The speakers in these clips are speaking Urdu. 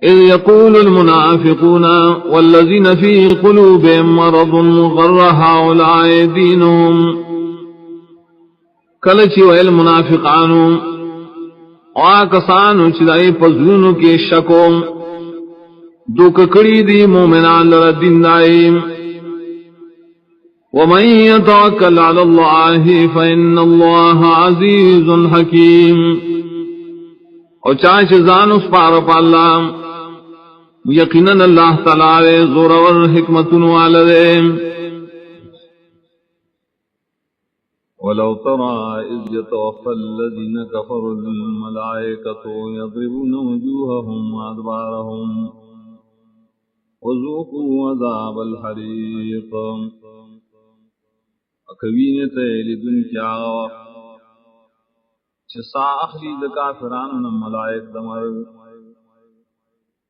إذ يقول المنافقون والذين في قلوبهم مرض غر هؤلاء دينهم کلچی ویل منافقانو آکسانو چدائی پزلونو کے شکو دوک کڑی دی مومنان لر دین دائیم ومن يتوکل علی اللہ فإن اللہ عزیز حکیم اور چاچ زان اس پار پا اللہ یقیناً اللہ تعالی زورور حکمتن والدے ولو ترى إذ يتوفى الذين كفروا الملائكة يضربون وجوههم وأدبارهم وذوقوا عذاب الحريق اکوین تیلدن کیا چسا اخلی دا کافران ملائک دمر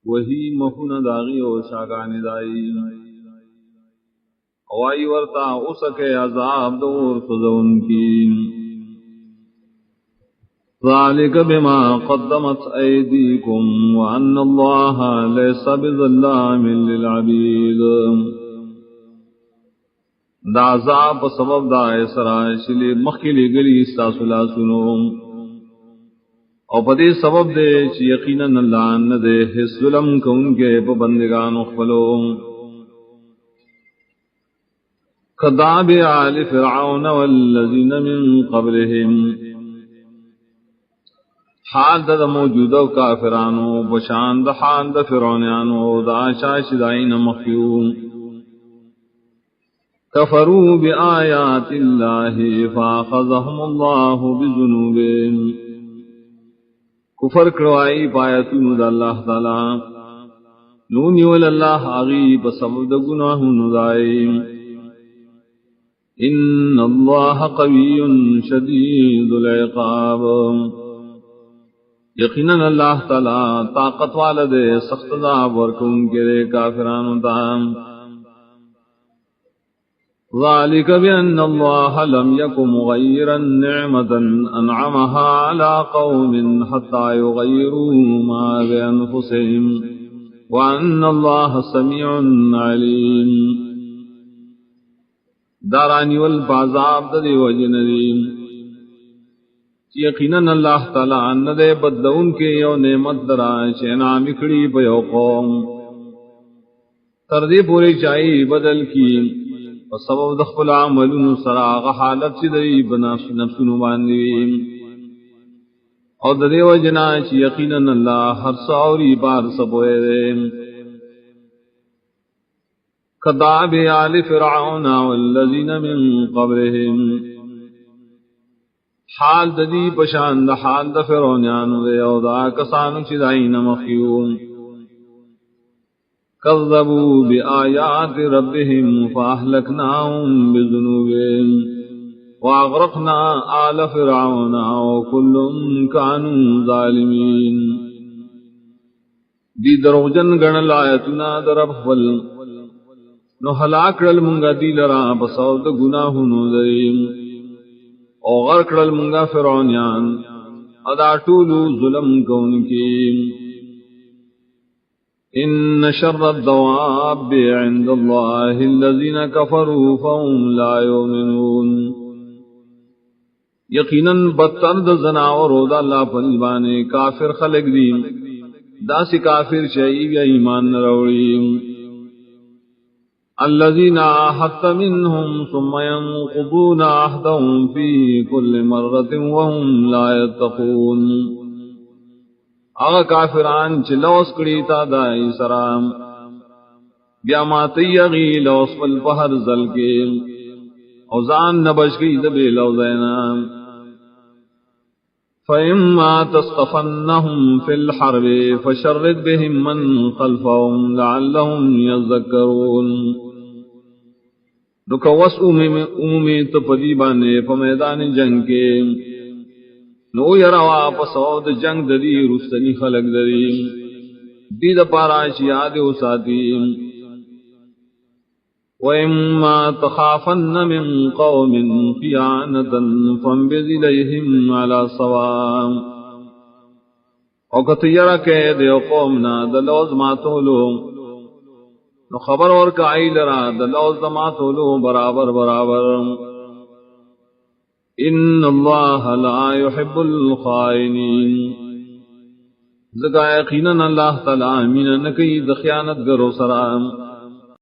وہی مخون داغی و شاگان دائی اوائی ورطا اسکے عذاب دور خزون کی ذالک بما قدمت ایدیکم وان اللہ لیس بظلام للعبید دا عذاب سبب دا اسرا شلی مخیلی گلی استاسلا سنو او پدی سبب دے چی یقینا اللہ ندے حس ظلم کن کے پبندگان اخفلو کداب آل فرعون والذین من قبلهم حال دا موجودہ کافرانو بشان دا حال دا فرعونیانو دا شاشدائین مخیوم کفروا بآیات اللہ فاخذهم اللہ بذنوبهم کفر کروائی پایتون دا اللہ تعالی نونی والاللہ آغیب سبب دا گناہ ندائیم ان اللہ قوی شدید العقاب یقیناً اللہ تعالی طاقت والدے سخت عذاب ورکن کے کافران دام ذالک بأن اللہ لم یک مغیرا نعمتا انعمها على قوم حتى یغیروا ما بانفسهم وان اللہ سمیع علیم دارانی والبعضاب دے وجنریم یقیناً اللہ تعالیٰ ندے بدون کے یو نعمت درائے چینام اکڑی پیو قوم تردی پوری چائی بدل کی وسبب دخل عملون سراغ حالت چدری بنفس نفسنو باندویم اور دے وجنا چی یقیناً اللہ ہر سوری بار سبوئے دے کداب آل فرعون والذین من قبلهم حال ددی پشاند حال دا فرعونیانو دے او دا کسانو چدائین مخیوم کذبوا بآیات ربهم فاہلکناهم بذنوبهم واغرقنا آل فرعون وکل کانوا ظالمین دی دروجن گن لایتنا درب خبل نو ہلاکڑل منگا دی لرا بسود گناہنو دریم او غرکڑل منگا فرعونیان ادا طولو ظلم کون کی ان شر الدواب عند اللہ الذین کفروا فهم لا یؤمنون یقیناً بدتر د زناور دا اللہ پنزبانے کافر خلق دیم دا سی کافر شئی یا ایمان نروڑیم الذين عاهدت منهم ثم ينقضون عهدهم في كل مرة وهم لا يتقون آغا کافران چھ لوس کری تا دائی سرام بیا ماتی یغی لوس پل پہر زل کے اوزان نبش کی دبی لوزینا فإما تسقفنهم في الحرب فشرد بهم من خلفهم لعلهم يذكرون نکوس عمومی تپدی بانے پا میدان جنگ کے نو یروا پسود جنگ دری رستنی خلق دری دید پاراش یاد اساتی وَإِمَّا تَخَافَنَّ مِن قَوْمٍ خِيَانَةً فَانبِذْ إِلَيْهِمْ عَلَى سَوَاءٍ او کتیرا کہ دیو قومنا دلوز ماتولو نو خبر اور کائی لرا دلوز ماتولو برابر برابر ان اللہ لا يحب الخائنین زگا یقینا اللہ تعالی امین نکی دخیانت گرو سرام